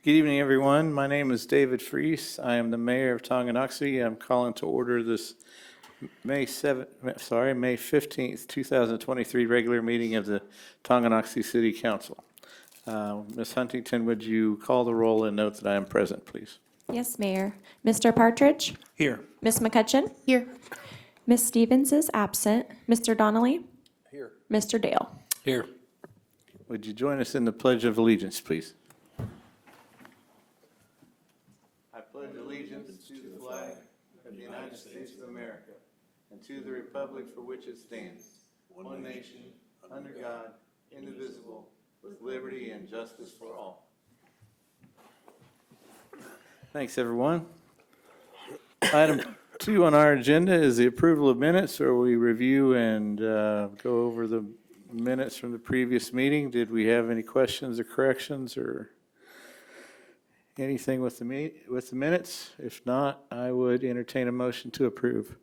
Good evening, everyone. My name is David Freese. I am the mayor of Tonganoxie. I'm calling to order this May 15th, 2023 regular meeting of the Tonganoxie City Council. Ms. Huntington, would you call the roll and note that I am present, please? Yes, Mayor. Mr. Partridge? Here. Ms. McCutcheon? Here. Ms. Stevens is absent. Mr. Donnelly? Here. Mr. Dale? Here. Would you join us in the Pledge of Allegiance, please? I pledge allegiance to the flag of the United States of America and to the republic for which it stands, one nation, under God, indivisible, with liberty and justice for all. Thanks, everyone. Item 2 on our agenda is the approval of minutes, where we review and go over the minutes from the previous meeting. Did we have any questions or corrections or anything with the minutes? If not, I would entertain a motion to approve.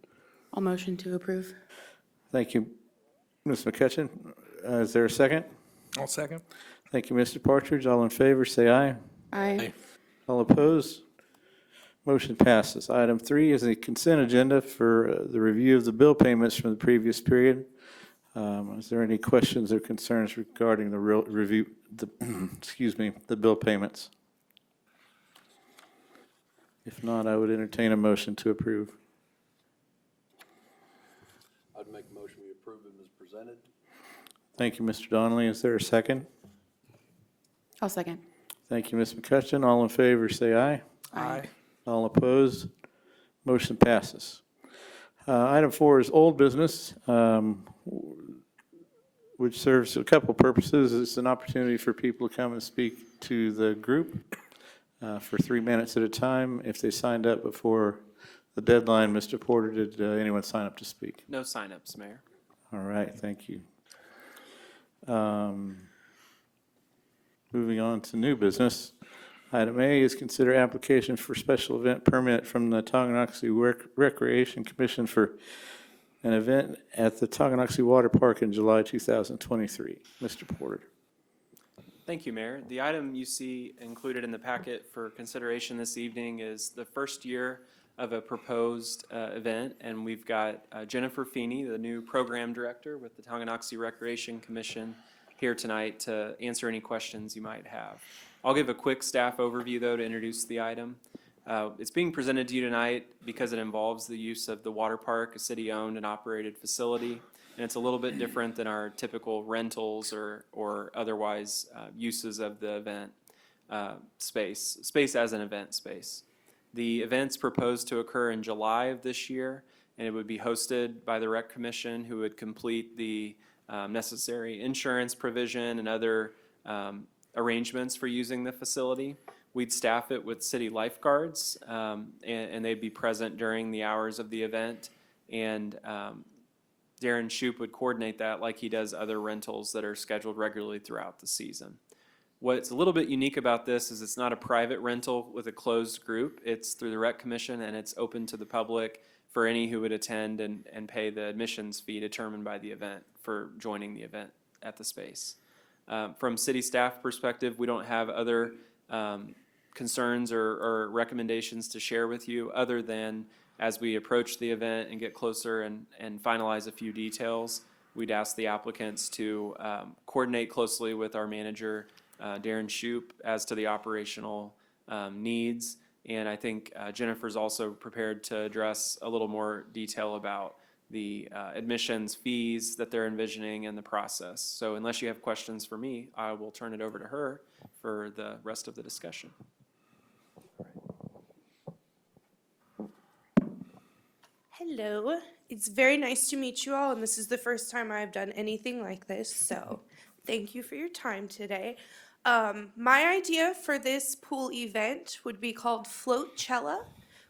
I'll motion to approve. Thank you, Ms. McCutcheon. Is there a second? I'll second. Thank you, Mr. Partridge. All in favor, say aye. Aye. All opposed? Motion passes. Item 3 is the consent agenda for the review of the bill payments from the previous period. Is there any questions or concerns regarding the the bill payments? If not, I would entertain a motion to approve. I'd make a motion we approve them as presented. Thank you, Mr. Donnelly. Is there a second? I'll second. Thank you, Ms. McCutcheon. All in favor, say aye. Aye. All opposed? Motion passes. Item 4 is old business, which serves a couple purposes. It's an opportunity for people to come and speak to the group for 3 minutes at a time. If they signed up before the deadline, Mr. Porter, did anyone sign up to speak? No signups, Mayor. All right, thank you. Moving on to new business. Item A is consider application for special event permit from the Tonganoxie Recreation Commission for an event at the Tonganoxie Water Park in July 2023. Mr. Porter. Thank you, Mayor. The item you see included in the packet for consideration this evening is the first year of a proposed event, and we've got Jennifer Feeney, the new program director with the Tonganoxie Recreation Commission, here tonight to answer any questions you might have. I'll give a quick staff overview, though, to introduce the item. It's being presented to you tonight because it involves the use of the water park, a city-owned and operated facility, and it's a little bit different than our typical rentals or otherwise uses of the event space as an event space. The event's proposed to occur in July of this year, and it would be hosted by the Rec Commission, who would complete the necessary insurance provision and other arrangements for using the facility. We'd staff it with city lifeguards, and they'd be present during the hours of the event. And Darren Shoup would coordinate that like he does other rentals that are scheduled regularly throughout the season. What's a little bit unique about this is it's not a private rental with a closed group. It's through the Rec Commission, and it's open to the public for any who would attend and pay the admissions fee determined by the event for joining the event at the space. From city staff perspective, we don't have other concerns or recommendations to share with you other than as we approach the event and get closer and finalize a few details, we'd ask the applicants to coordinate closely with our manager, Darren Shoup, as to the operational needs. And I think Jennifer's also prepared to address a little more detail about the admissions fees that they're envisioning and the process. So unless you have questions for me, I will turn it over to her for the rest of the discussion. Hello, it's very nice to meet you all, and this is the first time I've done anything like this, so thank you for your time today. My idea for this pool event would be called Floatcella.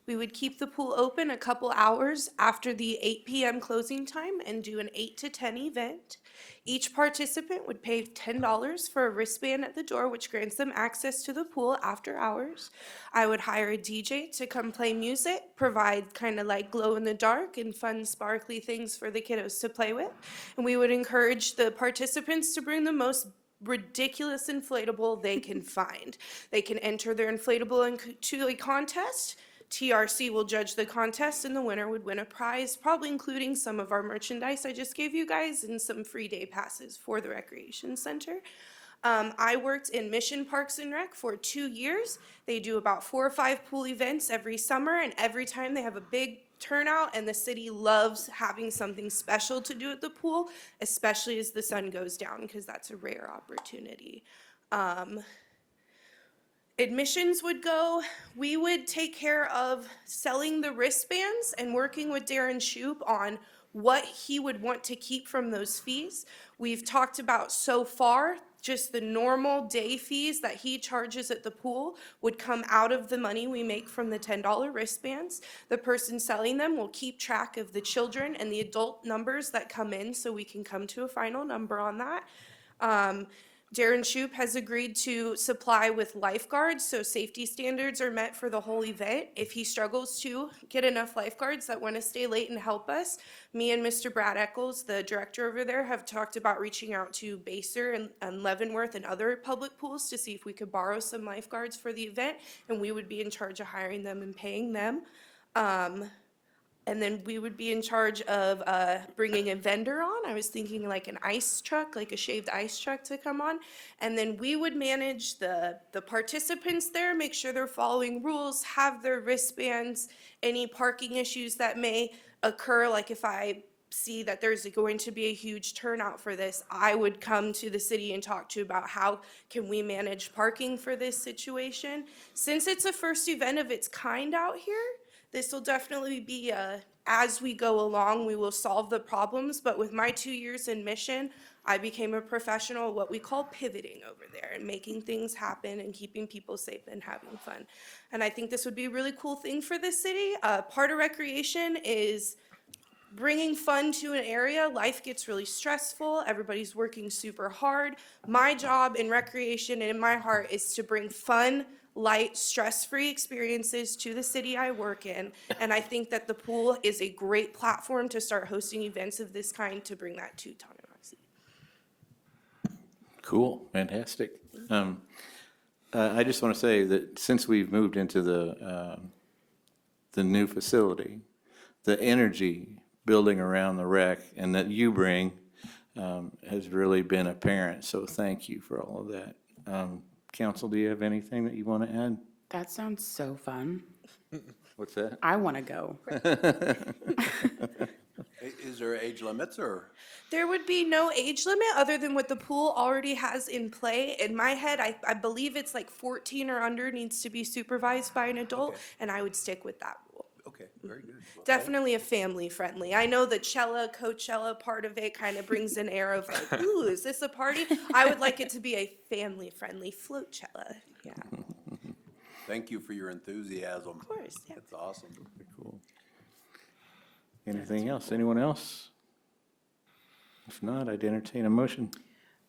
We would keep the pool open a couple hours after the 8 p.m. closing time and do an 8 to 10 event. Each participant would pay $10 for a wristband at the door, which grants them access to the pool after hours. I would hire a DJ to come play music, provide kind of like glow in the dark and fun sparkly things for the kiddos to play with. And we would encourage the participants to bring the most ridiculous inflatable they can find. They can enter their inflatable into a contest. TRC will judge the contest, and the winner would win a prize, probably including some of our merchandise I just gave you guys and some free day passes for the recreation center. I worked in Mission Parks and Rec for 2 years. They do about 4 or 5 pool events every summer, and every time they have a big turnout, and the city loves having something special to do at the pool, especially as the sun goes down, because that's a rare opportunity. Admissions would go, we would take care of selling the wristbands and working with Darren Shoup on what he would want to keep from those fees. We've talked about so far, just the normal day fees that he charges at the pool would come out of the money we make from the $10 wristbands. The person selling them will keep track of the children and the adult numbers that come in so we can come to a final number on that. Darren Shoup has agreed to supply with lifeguards, so safety standards are met for the whole event. If he struggles to get enough lifeguards that want to stay late and help us, me and Mr. Brad Eccles, the director over there, have talked about reaching out to Baser and Leavenworth and other public pools to see if we could borrow some lifeguards for the event, and we would be in charge of hiring them and paying them. And then we would be in charge of bringing a vendor on. I was thinking like an ice truck, like a shaved ice truck to come on. And then we would manage the participants there, make sure they're following rules, have their wristbands, any parking issues that may occur. Like if I see that there's going to be a huge turnout for this, I would come to the city and talk to you about how can we manage parking for this situation. Since it's a first event of its kind out here, this will definitely be as we go along, we will solve the problems. But with my 2 years in Mission, I became a professional, what we call pivoting over there and making things happen and keeping people safe and having fun. And I think this would be a really cool thing for the city. Part of recreation is bringing fun to an area. Life gets really stressful. Everybody's working super hard. My job in recreation and in my heart is to bring fun, light, stress-free experiences to the city I work in. And I think that the pool is a great platform to start hosting events of this kind to bring that to Tonganoxie. Cool, fantastic. I just want to say that since we've moved into the new facility, the energy building around the rec and that you bring has really been apparent. So thank you for all of that. Council, do you have anything that you want to add? That sounds so fun. What's that? I want to go. Is there age limits or? There would be no age limit other than what the pool already has in play. In my head, I believe it's like 14 or under needs to be supervised by an adult, Okay. and I would stick with that rule. Okay, very good. Well, Definitely a family friendly. I know the Coachella part of it kind of brings an air of like, ooh, is this a party? I would like it to be a family friendly Floatchella. Yeah, Thank you for your enthusiasm. of course. Yeah. That's awesome. Cool. Anything else? Anyone else? If not, I'd entertain a motion.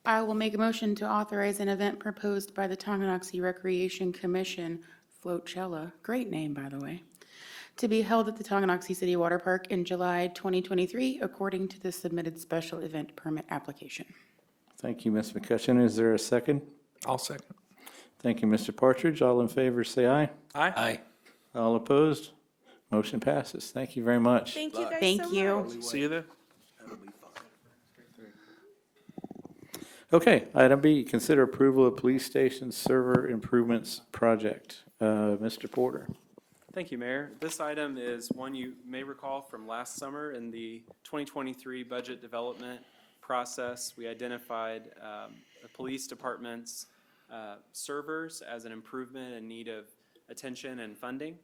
I will make a motion to authorize an event proposed by the Tonganoxie Recreation Commission, Floatchella, great name, by the way, to be held at the Tonganoxie City Water Park in July 2023, according to the submitted special event permit application. Thank you, Ms. McCutcheon. Is there a second? I'll second. Thank you, Mr. Partridge. All in favor, say aye. Aye. All opposed? Motion passes. Thank you very much. Thank you guys Thank so you. much. See you there. That'll be fine. Okay, item B, consider approval of police station server improvements project. Mr. Porter. Thank you, Mayor. This item is one you may recall from last summer in the 2023 budget development process. We identified the police department's servers as an improvement in need of attention and funding.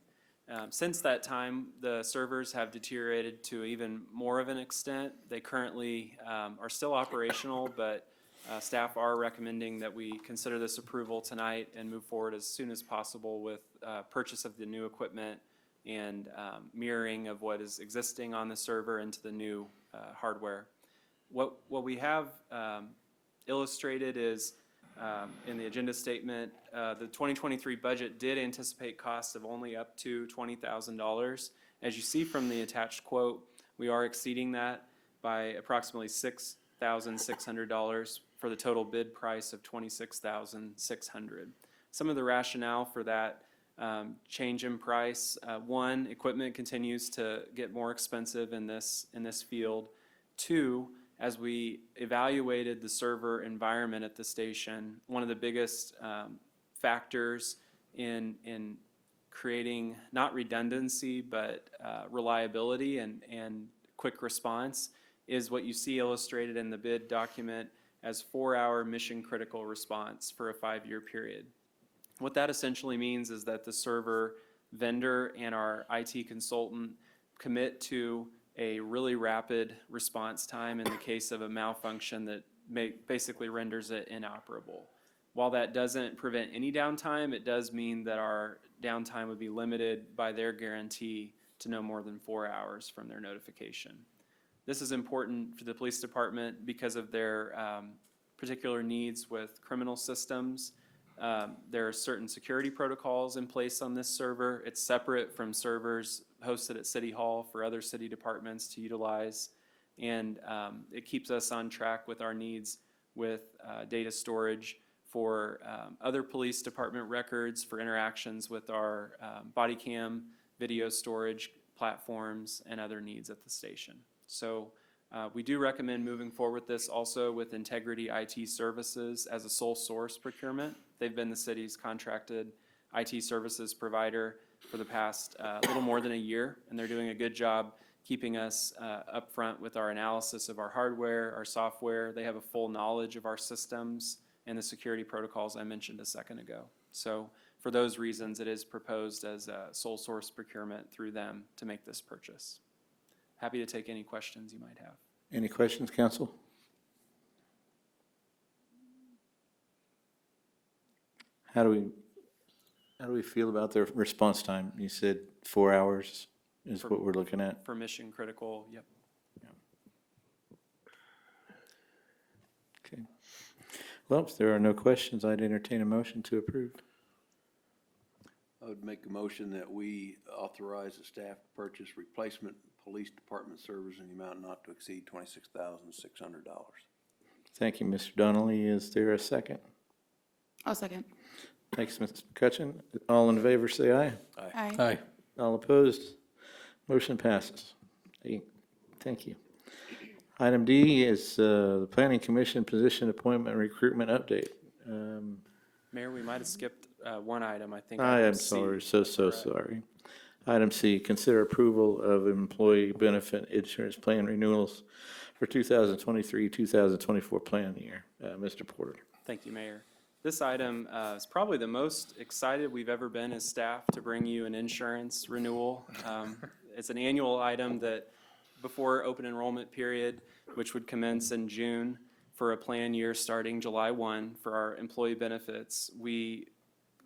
Since that time, the servers have deteriorated to even more of an extent. They currently are still operational, but staff are recommending that we consider this approval tonight and move forward as soon as possible with purchase of the new equipment and mirroring of what is existing on the server into the new hardware. What we have illustrated is in the agenda statement, the 2023 budget did anticipate costs of only up to $20,000. As you see from the attached quote, we are exceeding that by approximately $6 $6,600 for the total bid price of $26,600. Some of the rationale for that change in price: one, equipment continues to get more expensive in this field. Two, as we evaluated the server environment at the station, one of the biggest factors in creating not redundancy but reliability and quick response is what you see illustrated in the bid document as 4-hour mission critical response for a 5-year period. What that essentially means is that the server vendor and our IT consultant commit to a really rapid response time in the case of a malfunction that basically renders it inoperable. While that doesn't prevent any downtime, it does mean that our downtime would be limited by their guarantee to no more than 4 hours from their notification. This is important for the police department because of their particular needs with criminal systems. There are certain security protocols in place on this server. It's separate from servers hosted at City Hall for other city departments to utilize. And it keeps us on track with our needs with data storage for other police department records, for interactions with our body cam video storage platforms, and other needs at the station. So we do recommend moving forward with this also with Integrity IT Services as a sole source procurement. They've been the city's contracted IT services provider for the past little more than a year, and they're doing a good job keeping us up front with our analysis of our hardware, our software. They have a full knowledge of our systems and the security protocols I mentioned a second ago. So for those reasons, it is proposed as a sole source procurement through them to make this purchase. Happy to take any questions you might have. Any questions, council? How do we feel about their response time? You said 4 hours is what we're looking at. For mission critical, yep. Okay. Well, if there are no questions, I'd entertain a motion to approve. I would make a motion that we authorize the staff to purchase replacement police department servers in the amount not to exceed $26,600. Thank you, Mr. Donnelly. Is there a second? I'll second. Thanks, Ms. McCutcheon. All in favor, say aye. Aye. All opposed? Motion passes. Thank you. Item D is the Planning Commission position appointment recruitment update. Mayor, we might have skipped one item, I think. I item am C. sorry, so Correct. sorry. Item C, consider approval of employee benefit insurance plan renewals for 2023, 2024 plan year. Mr. Porter. Thank you, Mayor. This item is probably the most excited we've ever been as staff to bring you an insurance renewal. It's an annual item that before open enrollment period, which would commence in June for a plan year starting July 1 for our employee benefits, we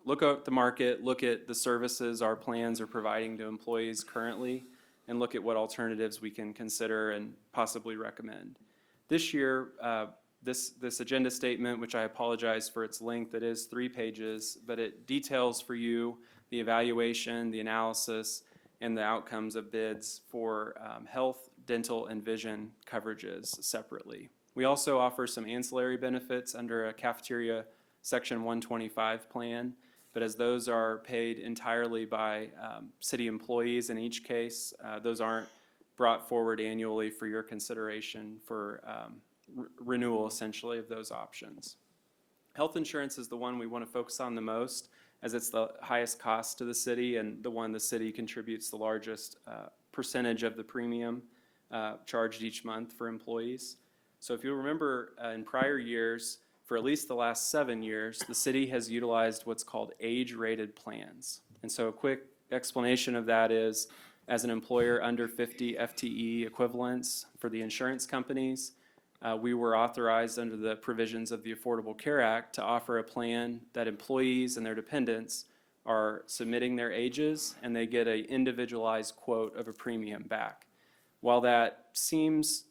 look at the market, look at the services our plans are providing to employees currently, and look at what alternatives we can consider and possibly recommend. This year, this agenda statement, which I apologize for its length, it is 3 pages, but it details for you the evaluation, the analysis, and the outcomes of bids for health, dental, and vision coverages separately. We also offer some ancillary benefits under a cafeteria Section 125 plan, but as those are paid entirely by city employees in each case, those aren't brought forward annually for your consideration for renewal, essentially, of those options. Health insurance is the one we want to focus on the most, as it's the highest cost to the city and the one the city contributes the largest percentage of the premium charged each month for employees. So if you remember in prior years, for at least the last 7 years, the city has utilized what's called age-rated plans. And so a quick explanation of that is, as an employer under 50 FTE equivalents for the insurance companies, we were authorized under the provisions of the Affordable Care Act to offer a plan that employees and their dependents are submitting their ages and they get an individualized quote of a premium back. While that seems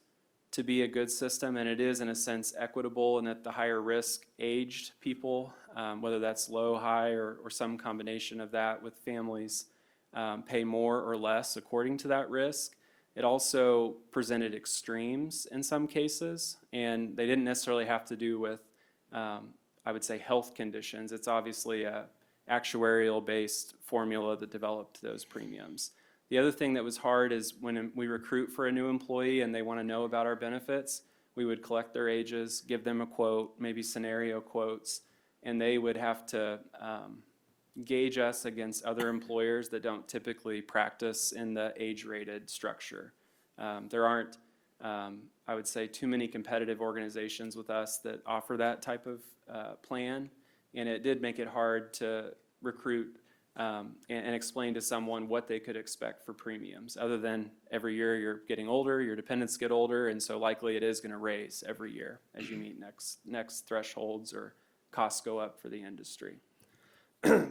to be a good system, and it is in a sense equitable, and that the higher risk aged people, whether that's low, high, or some combination of that with families, pay more or less according to that risk, It also presented extremes in some cases, and they didn't necessarily have to do with, I would say, health conditions. It's obviously a actuarial-based formula that developed those premiums. The other thing that was hard is when we recruit for a new employee and they want to know about our benefits, we would collect their ages, give them a quote, maybe scenario quotes, and they would have to gauge us against other employers that don't typically practice in the age-rated structure. There aren't, I would say, too many competitive organizations with us that offer that type of plan, and it did make it hard to recruit and explain to someone what they could expect for premiums, other than every year you're getting older, your dependents get older, and so likely it is going to raise every year as you meet next thresholds or costs go up for the industry.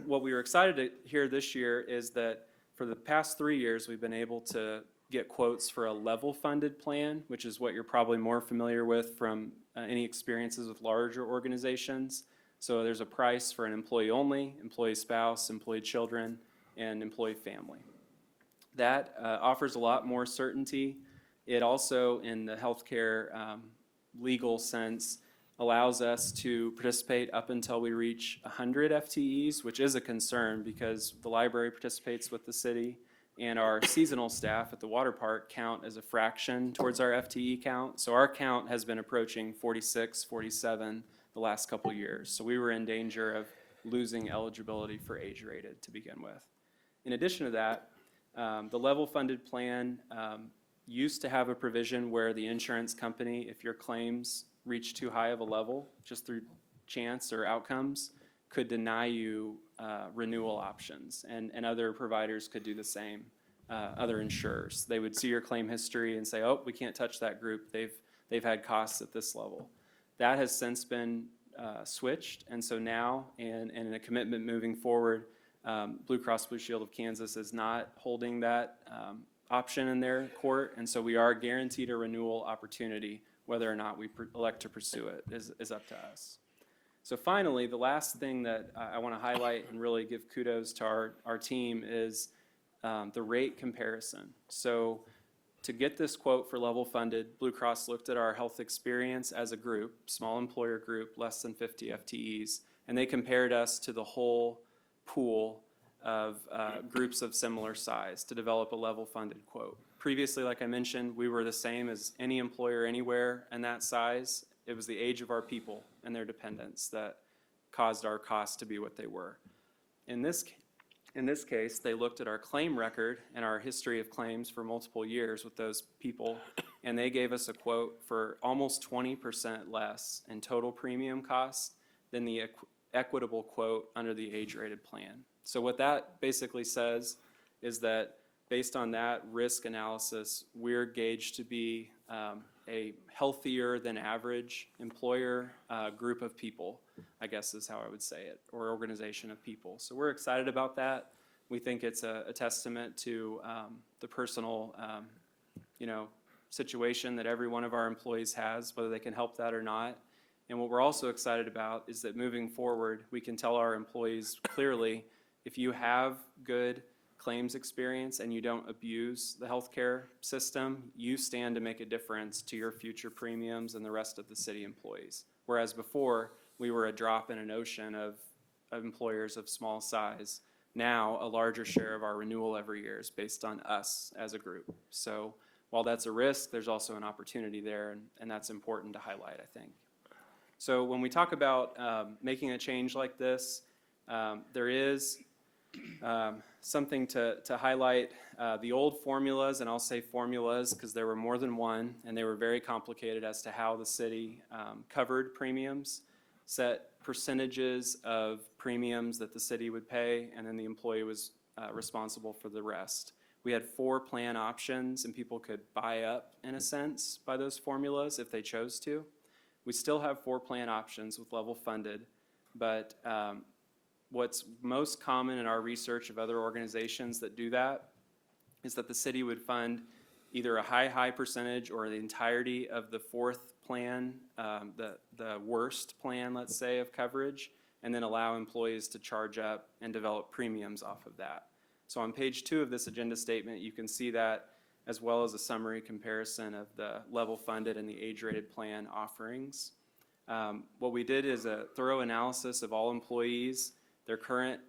What we were excited to hear this year is that for the past 3 years, we've been able to get quotes for a level-funded plan, which is what you're probably more familiar with from any experiences with larger organizations. So there's a price for an employee only, employee spouse, employee children, and employee family. That offers a lot more certainty. It also, in the healthcare legal sense, allows us to participate up until we reach 100 FTEs, which is a concern because the library participates with the city, and our seasonal staff at the water park count as a fraction towards our FTE count. So our count has been approaching 46, 47 the last couple years. So we were in danger of losing eligibility for age-rated to begin with. In addition to that, the level-funded plan used to have a provision where the insurance company, if your claims reach too high of a level, just through chance or outcomes, could deny you renewal options, and other providers could do the same, other insurers. They would see your claim history and say, oh, we can't touch that group, they've had costs at this level. That has since been switched, and so now, and in a commitment moving forward, Blue Cross Blue Shield of Kansas is not holding that option in their court, and so we are guaranteed a renewal opportunity. Whether or not we elect to pursue it is up to us. So finally, the last thing that I want to highlight and really give kudos to our team is the rate comparison. So to get this quote for level funded, Blue Cross looked at our health experience as a group, small employer group, less than 50 FTEs, and they compared us to the whole pool of groups of similar size to develop a level funded quote. Previously, like I mentioned, we were the same as any employer anywhere in that size. It was the age of our people and their dependents that caused our costs to be what they were. In this case, they looked at our claim record and our history of claims for multiple years with those people, and they gave us a quote for almost 20% less in total premium costs than the equitable quote under the age-rated plan. So what that basically says is that based on that risk analysis, we're gauged to be a healthier than average employer group of people, I guess is how I would say it, or organization of people. So we're excited about that. We think it's a testament to the personal situation that every one of our employees has, whether they can help that or not. And what we're also excited about is that moving forward, we can tell our employees clearly, if you have good claims experience and you don't abuse the healthcare system, you stand to make a difference to your future premiums and the rest of the city employees. Whereas before, we were a drop in an ocean of employers of small size. Now, a larger share of our renewal every year is based on us as a group. So while that's a risk, there's also an opportunity there, and that's important to highlight, I think. So when we talk about making a change like this, there is something to highlight. The old formulas, and I'll say formulas because there were more than one, and they were very complicated as to how the city covered premiums, set percentages of premiums that the city would pay, and then the employee was responsible for the rest. We had 4 plan options, and people could buy up, in a sense, by those formulas if they chose to. We still have 4 plan options with level funded, but what's most common in our research of other organizations that do that is that the city would fund either a high percentage or the entirety of the 4th plan, the worst plan, let's say, of coverage, and then allow employees to charge up and develop premiums off of that. So on page 2 of this agenda statement, you can see that as well as a summary comparison of the level-funded and the age-rated plan offerings. What we did is a thorough analysis of all employees, their current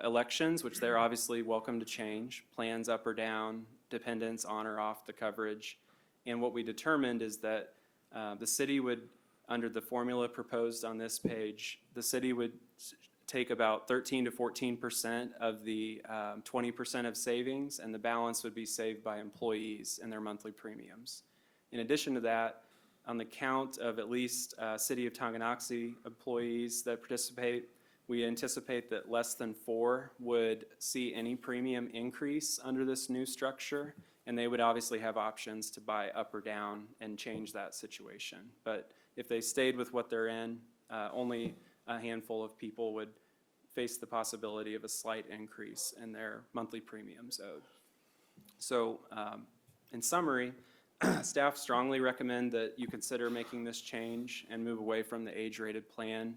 elections, which they're obviously welcome to change, plans up or down, dependents on or off the coverage. And what we determined is that the city would, under the formula proposed on this page, the city would take about 13 to 14% of the 20% of savings, and the balance would be saved by employees and their monthly premiums. In addition to that, on the count of at least City of Tonganoxie employees that participate, we anticipate that less than 4 would see any premium increase under this new structure, and they would obviously have options to buy up or down and change that situation. But if they stayed with what they're in, only a handful of people would face the possibility of a slight increase in their monthly premiums owed. So in summary, staff strongly recommend that you consider making this change and move away from the age-rated plan.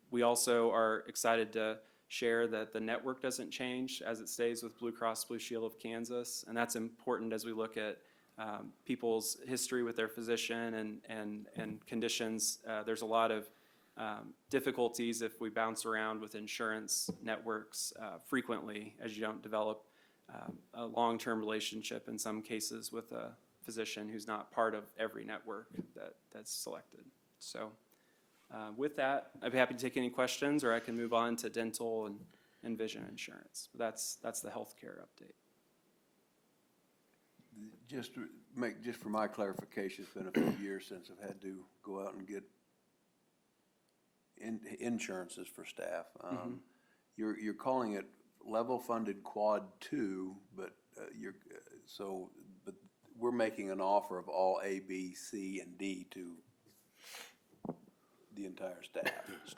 We also are excited to share that the network doesn't change as it stays with Blue Cross Blue Shield of Kansas, and that's important as we look at people's history with their physician and conditions. There's a lot of difficulties if we bounce around with insurance networks frequently, as you don't develop a long-term relationship in some cases with a physician who's not part of every network that's selected. So with that, I'd be happy to take any questions, or I can move on to dental and vision insurance. That's the healthcare update. Just for my clarification, it's been a few years since I've had to go out and get insurances for staff. You're calling it level funded quad 2, but but we're making an offer of all A, B, C, and D to the entire staff.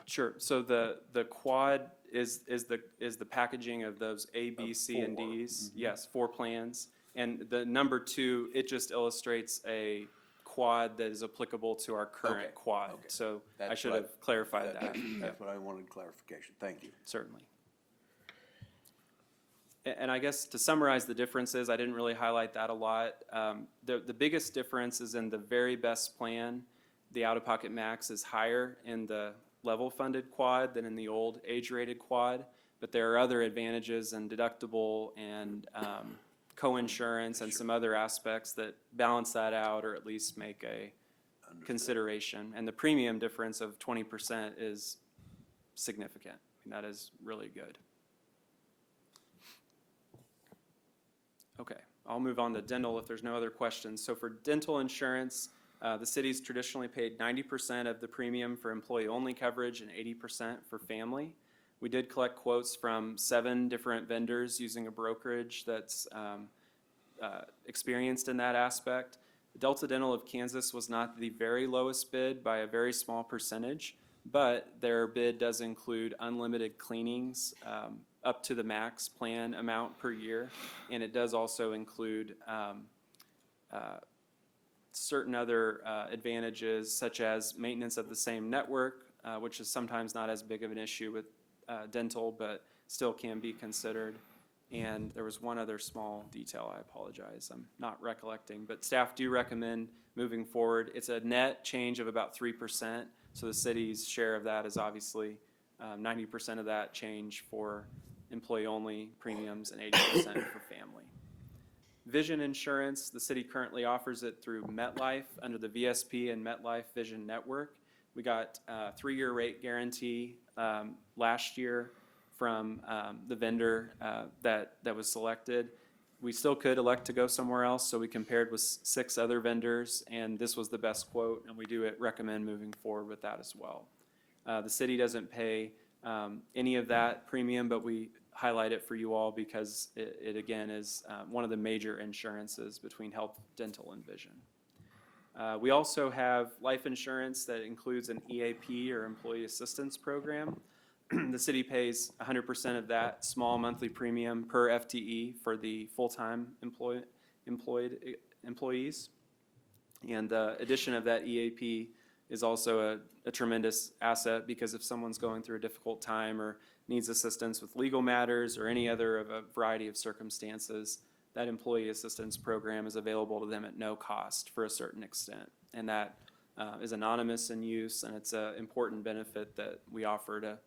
Sure. So the quad is the packaging of those A, B, C, and Ds. Yes, 4 plans. And the number 2, it just illustrates a quad that is applicable to our current quad. Okay. So I That's should what have clarified that. That's what I wanted clarification. Thank you. Certainly. And I guess to summarize the differences, I didn't really highlight that a lot. The biggest difference is in the very best plan. The out-of-pocket max is higher in the level-funded quad than in the old age-rated quad, but there are other advantages in deductible and co-insurance and some other aspects that balance that out, or at least make a consideration. And the premium difference of 20% is significant. I mean, that is really good. Okay, I'll move on to dental if there's no other questions. So for dental insurance, the city's traditionally paid 90% of the premium for employee-only coverage and 80% for family. We did collect quotes from 7 different vendors using a brokerage that's experienced in that aspect. Delta Dental of Kansas was not the very lowest bid by a very small percentage, but their bid does include unlimited cleanings up to the max plan amount per year, and it does also include certain other advantages, such as maintenance of the same network, which is sometimes not as big of an issue with dental, but still can be considered. And there was one other small detail, I apologize, I'm not recollecting, but staff do recommend moving forward. It's a net change of about 3%, so the city's share of that is obviously 90% of that change for employee-only premiums and 80% for family. Vision insurance, the city currently offers it through MetLife under the VSP and MetLife Vision Network. We got a 3-year rate guarantee last year from the vendor that was selected. We still could elect to go somewhere else, so we compared with 6 other vendors, and this was the best quote, and we do recommend moving forward with that as well. The city doesn't pay any of that premium, but we highlight it for you all because it again is one of the major insurances between health, dental, and vision. We also have life insurance that includes an EAP or Employee Assistance Program. The city pays 100% of that small monthly premium per FTE for the full-time employees. And the addition of that EAP is also a tremendous asset, because if someone's going through a difficult time or needs assistance with legal matters or any other of a variety of circumstances, that employee assistance program is available to them at no cost for a certain extent. And that is anonymous in use, and it's an important benefit that we offer to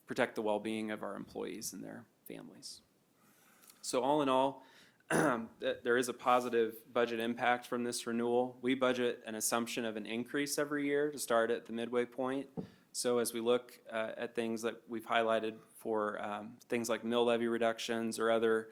protect the well-being of our employees and their families. So all in all, there is a positive budget impact from this renewal. We budget an assumption of an increase every year to start at the midway point. So as we look at things that we've highlighted for things like mill levy reductions or other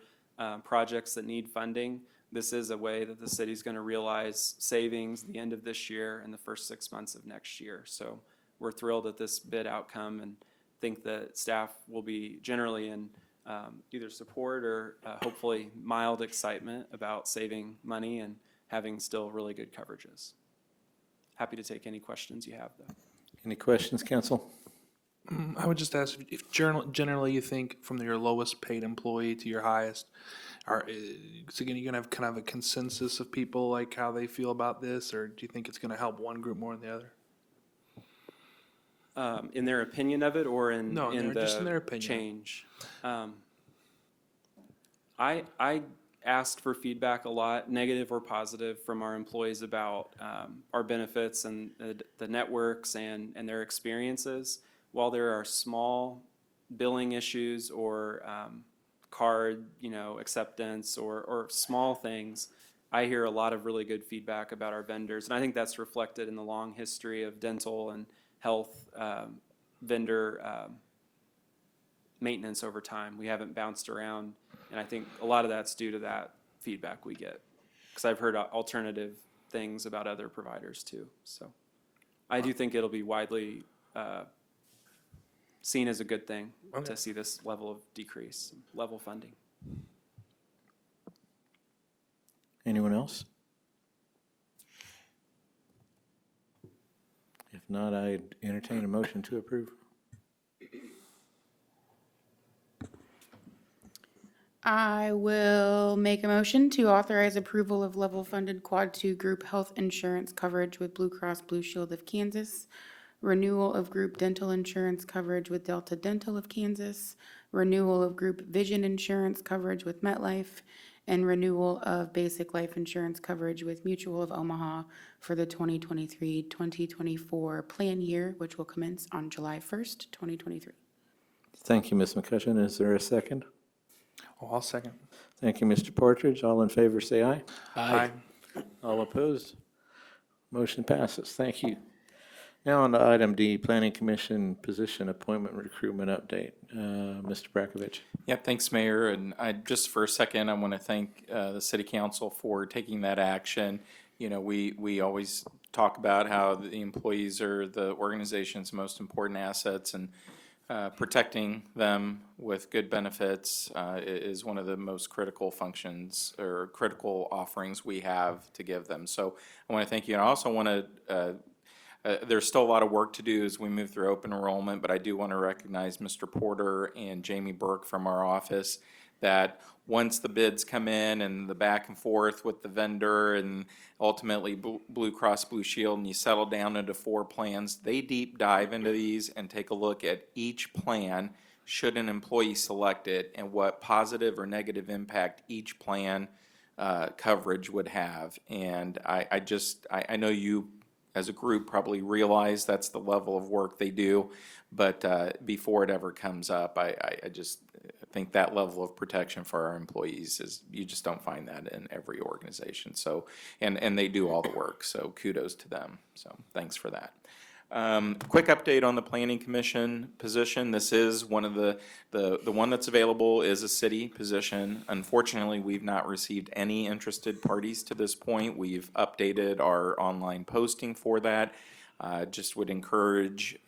projects that need funding, this is a way that the city's going to realize savings the end of this year and the first 6 months of next year. So we're thrilled at this bid outcome and think that staff will be generally in either support or hopefully mild excitement about saving money and having still really good coverages. Happy to take any questions you have, though. Any questions, council? I would just ask if generally you think from your lowest paid employee to your highest, is again, you're gonna have kind of a consensus of people like how they feel about this, or do you think it's gonna help one group more than the other? In their opinion of it, or in just in their the opinion. change? I asked for feedback a lot, negative or positive, from our employees about our benefits and the networks and their experiences. While there are small billing issues or card, acceptance or small things, I hear a lot of really good feedback about our vendors, and I think that's reflected in the long history of dental and health vendor maintenance over time. We haven't bounced around, and I think a lot of that's due to that feedback we get, because I've heard alternative things about other providers too. So I do think it'll be widely seen as a good thing to see this level of decrease, level funding. Anyone else? If not, I'd entertain a motion to approve. I will make a motion to authorize approval of level-funded Quad 2 group health insurance coverage with Blue Cross Blue Shield of Kansas, renewal of group dental insurance coverage with Delta Dental of Kansas, renewal of group vision insurance coverage with MetLife, and renewal of basic life insurance coverage with Mutual of Omaha for the 2023-2024 plan year, which will commence on July 1st, 2023. Thank you, Ms. McCutcheon. Is there a second? Oh, I'll second. Thank you, Mr. Partridge. All in favor, say aye. Aye. All opposed? Motion passes. Thank you. Now on to item D, Planning Commission position appointment recruitment update. Mr. Brakovich. Yeah, thanks, Mayor. And just for a second, I want to thank the City Council for taking that action. We always talk about how the employees are the organization's most important assets, and protecting them with good benefits is one of the most critical functions or critical offerings we have to give them. So I want to thank you. And I also want to there's still a lot of work to do as we move through open enrollment, but I do want to recognize Mr. Porter and Jamie Burke from our office, that once the bids come in and the back and forth with the vendor and ultimately Blue Cross Blue Shield, and you settle down into 4 plans, they deep dive into these and take a look at each plan, should an employee select it, and what positive or negative impact each plan coverage would have. And I know you as a group probably realize that's the level of work they do, but before it ever comes up, I just think that level of protection for our employees is, you just don't find that in every organization. So, and they do all the work, so kudos to them. So thanks for that. Quick update on the Planning Commission position. This is one of the one that's available is a city position. Unfortunately, we've not received any interested parties to this point. We've updated our online posting for that. Just would encourage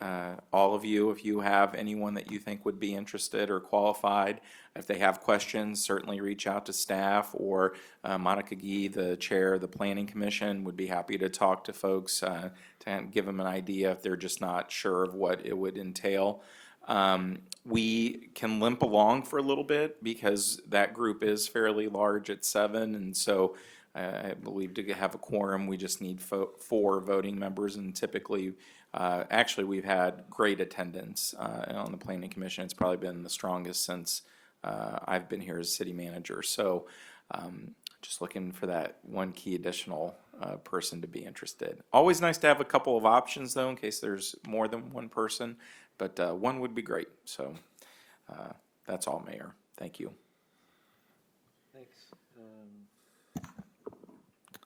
all of you, if you have anyone that you think would be interested or qualified, if they have questions, certainly reach out to staff, or Monica Gee, the chair of the Planning Commission, would be happy to talk to folks to give them an idea if they're just not sure of what it would entail. We can limp along for a little bit because that group is fairly large at 7, and so I believe to have a quorum, we just need 4 voting members, and typically, actually, we've had great attendance on the Planning Commission. It's probably been the strongest since I've been here as city manager. So Just looking for that one key additional person to be interested. Always nice to have a couple of options though, in case there's more than one person, but one would be great. So that's all, Mayor. Thank you. Thanks.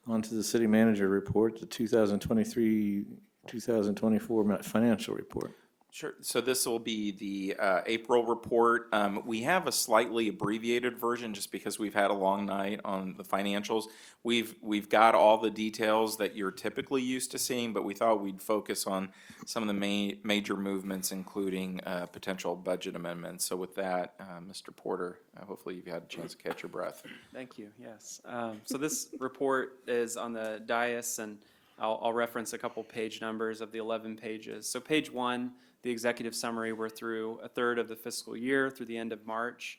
On to the city manager report, the 2023-2024 financial report. Sure. So this will be the April report. We have a slightly abbreviated version just because we've had a long night on the financials. We've got all the details that you're typically used to seeing, but we thought we'd focus on some of the major movements, including potential budget amendments. So with that, Mr. Porter, hopefully you've had a chance to catch your breath. Thank you, yes. So this report is on the dais, and I'll reference a couple page numbers of the 11 pages. So page 1, the executive summary, we're through a third of the fiscal year through the end of March,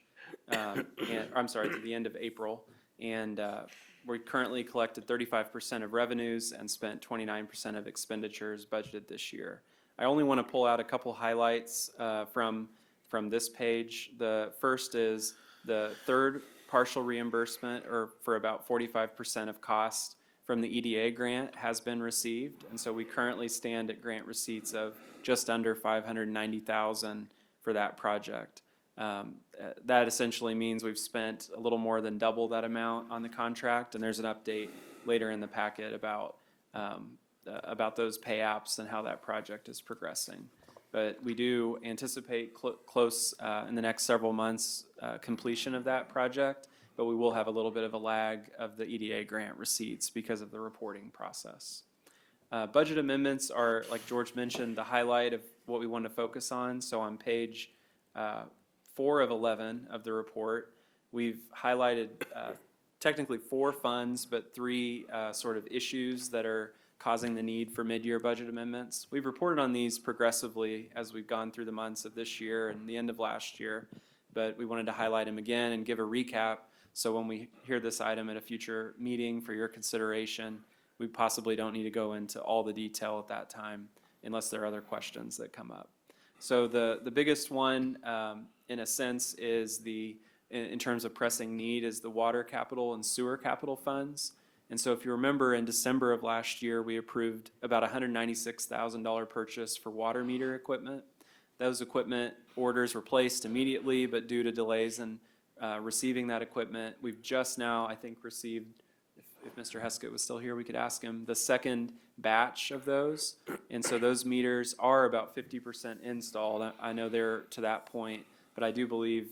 through the end of April. And we currently collected 35% of revenues and spent 29% of expenditures budgeted this year. I only want to pull out a couple highlights from this page. The first is the third partial reimbursement, or for about 45% of cost from the EDA grant, has been received. And so we currently stand at grant receipts of just under $590,000 for that project. That essentially means we've spent a little more than double that amount on the contract, and there's an update later in the packet about those pay apps and how that project is progressing. But we do anticipate close in the next several months completion of that project, but we will have a little bit of a lag of the EDA grant receipts because of the reporting process. Budget amendments are, like George mentioned, the highlight of what we want to focus on. So on page 4 of 11 of the report, we've highlighted technically 4 funds, but 3 sort of issues that are causing the need for mid-year budget amendments. We've reported on these progressively as we've gone through the months of this year and the end of last year, but we wanted to highlight them again and give a recap. So when we hear this item at a future meeting for your consideration, we possibly don't need to go into all the detail at that time unless there are other questions that come up. So the biggest one, in a sense, is in terms of pressing need, is the water capital and sewer capital funds. And so if you remember, in December of last year, we approved about $196,000 purchase for water meter equipment. Those equipment orders were placed immediately, but due to delays in receiving that equipment, we've just now, I think, received, if Mr. Heskett was still here, we could ask him, the second batch of those. And so those meters are about 50% installed. I know they're to that point, but I do believe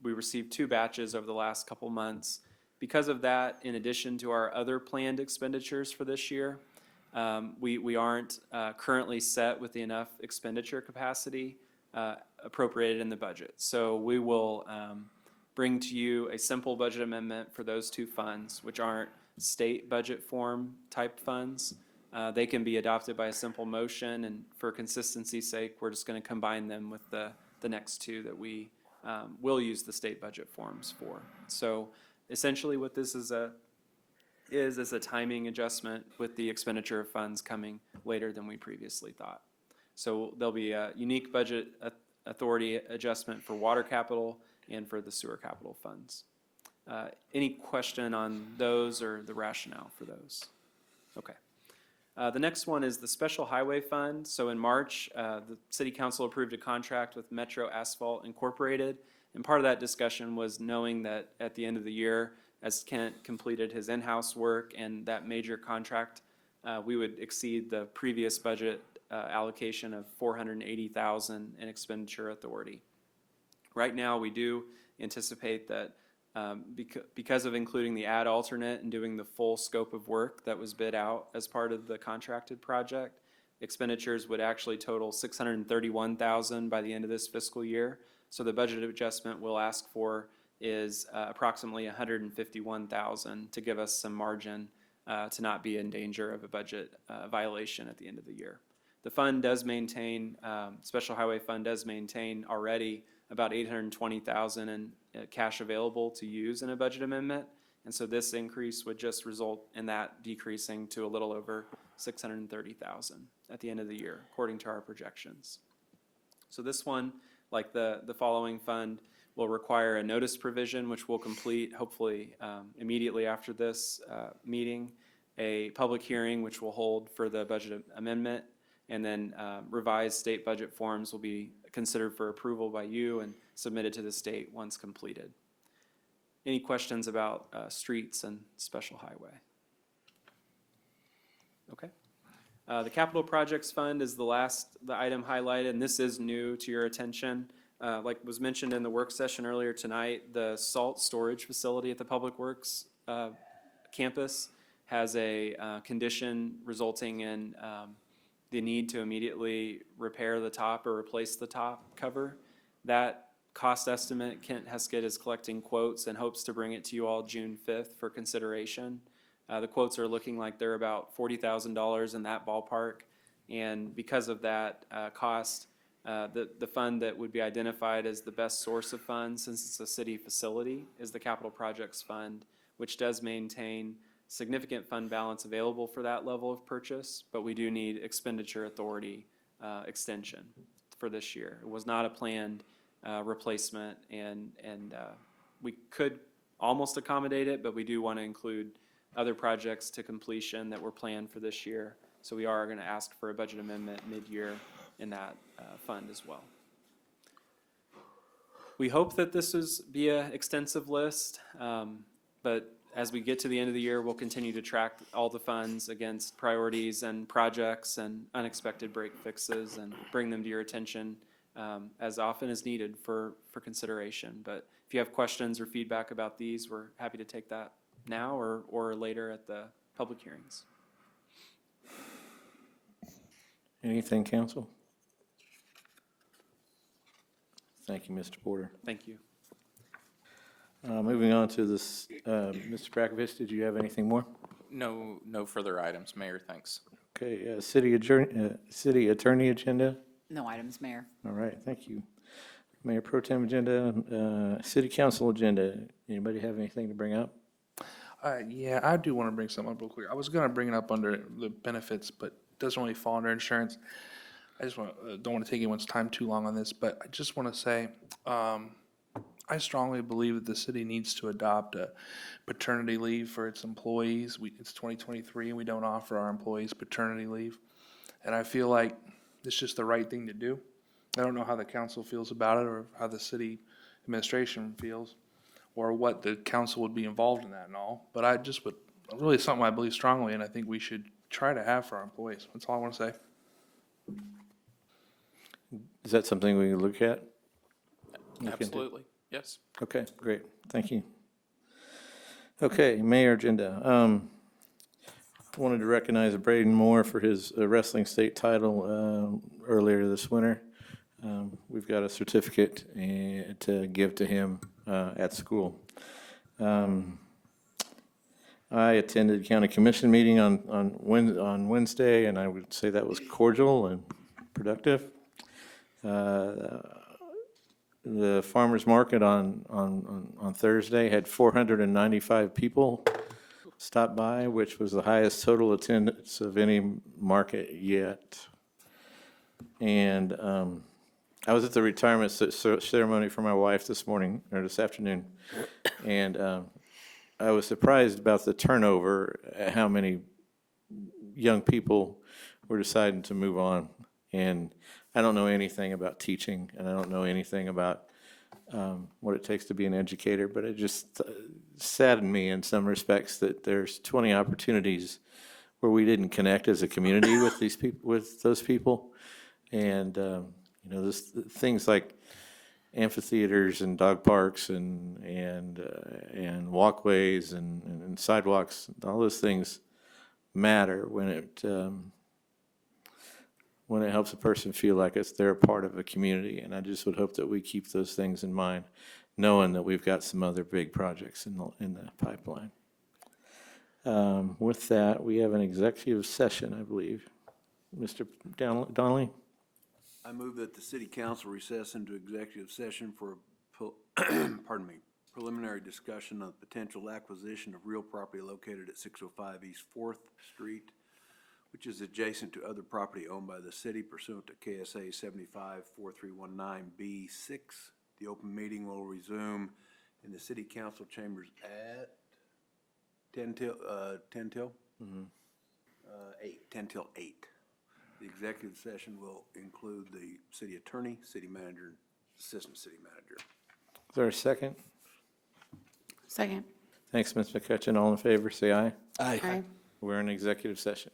we received 2 batches over the last couple months. Because of that, in addition to our other planned expenditures for this year, we aren't currently set with enough expenditure capacity appropriated in the budget. So we will bring to you a simple budget amendment for those 2 funds, which aren't state budget form type funds. They can be adopted by a simple motion, and for consistency's sake, we're just going to combine them with the next 2 that we will use the state budget forms for. So essentially what this is a timing adjustment with the expenditure of funds coming later than we previously thought. So there'll be a unique budget authority adjustment for water capital and for the sewer capital funds. Any question on those or the rationale for those? Okay. The next one is the Special Highway Fund. So in March, the City Council approved a contract with Metro Asphalt Incorporated. And part of that discussion was knowing that at the end of the year, as Kent completed his in-house work and that major contract, we would exceed the previous budget allocation of $480,000 in expenditure authority. Right now, we do anticipate that because of including the ad alternate and doing the full scope of work that was bid out as part of the contracted project, expenditures would actually total $631,000 by the end of this fiscal year. So the budget adjustment we'll ask for is approximately $151,000 to give us some margin to not be in danger of a budget violation at the end of the year. The fund does maintain, Special Highway Fund does maintain already about $820,000 in cash available to use in a budget amendment. And so this increase would just result in that decreasing to a little over $630,000 at the end of the year, according to our projections. So this one, like the following fund, will require a notice provision, which we'll complete hopefully immediately after this meeting, a public hearing, which we'll hold for the budget amendment, and then revised state budget forms will be considered for approval by you and submitted to the state once completed. Any questions about streets and special highway? Okay. The Capital Projects Fund is the item highlighted, and this is new to your attention. Like was mentioned in the work session earlier tonight, the salt storage facility at the Public Works campus has a condition resulting in the need to immediately repair the top or replace the top cover. That cost estimate, Kent Heskett is collecting quotes and hopes to bring it to you all June 5th for consideration. The quotes are looking like they're about $40,000 in that ballpark. And because of that cost, the fund that would be identified as the best source of funds, since it's a city facility, is the Capital Projects Fund, which does maintain significant fund balance available for that level of purchase, but we do need expenditure authority extension for this year. It was not a planned replacement, and we could almost accommodate it, but we do want to include other projects to completion that were planned for this year. So we are going to ask for a budget amendment mid-year in that fund as well. We hope that this is be an extensive list, but as we get to the end of the year, we'll continue to track all the funds against priorities and projects and unexpected break fixes and bring them to your attention as often as needed for consideration. But if you have questions or feedback about these, we're happy to take that now or later at the public hearings. Anything, council? Thank you, Mr. Porter. Thank you. Moving on to this, Mr. Prakovich, did you have anything more? No further items, Mayor, thanks. Okay, city attorney agenda. No items, Mayor. All right, thank you. Mayor Pro Tem agenda, city council agenda. Anybody have anything to bring up? Yeah, I do want to bring something up real quick. I was going to bring it up under the benefits, but it doesn't really fall under insurance. I just don't want to take anyone's time too long on this, but I just want to say, I strongly believe that the city needs to adopt a paternity leave for its employees. It's 2023 and we don't offer our employees paternity leave. And I feel like it's just the right thing to do. I don't know how the council feels about it or how the city administration feels or what the council would be involved in that and all. But I just would, really something I believe strongly and I think we should try to have for our employees. That's all I want to say. Is that something we can look at? Absolutely, yes. Okay, great, thank you. Okay, mayor agenda. Wanted to recognize Braden Moore for his wrestling state title earlier this winter. We've got a certificate to give to him at school. I attended county commission meeting on Wednesday, and I would say that was cordial and productive. The farmer's market on Thursday had 495 people stop by, which was the highest total attendance of any market yet. And I was at the retirement ceremony for my wife this afternoon, and I was surprised about the turnover, how many young people were deciding to move on. And I don't know anything about teaching, and I don't know anything about what it takes to be an educator, but it just saddened me in some respects that there's 20 opportunities where we didn't connect as a community with these people, with those people. And you know, things like amphitheaters and dog parks and walkways and sidewalks, all those things matter when it helps a person feel like they're a part of a community. And I just would hope that we keep those things in mind, knowing that we've got some other big projects in the pipeline. With that, we have an executive session, I believe. Mr. Donnelly? I move that the city council recess into executive session for, preliminary discussion of potential acquisition of real property located at 605 East 4th Street, which is adjacent to other property owned by the city pursuant to KSA 75-4319B6. The open meeting will resume in the city council chambers at 10 till 8. The executive session will include the city attorney, city manager, and assistant city manager. Is there a second? Second. Thanks, Ms. McCutcheon. All in favor, say aye. Aye. We're in executive session.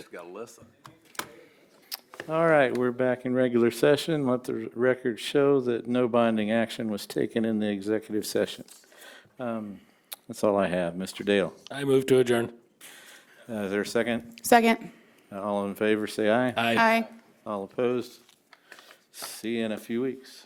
Just gotta listen. All right, we're back in regular session. Let the record show that no binding action was taken in the executive session. That's all I have. Mr. Dale, I move to adjourn. is there a second? Second. All in favor, say aye. Aye. All opposed? See you in a few weeks.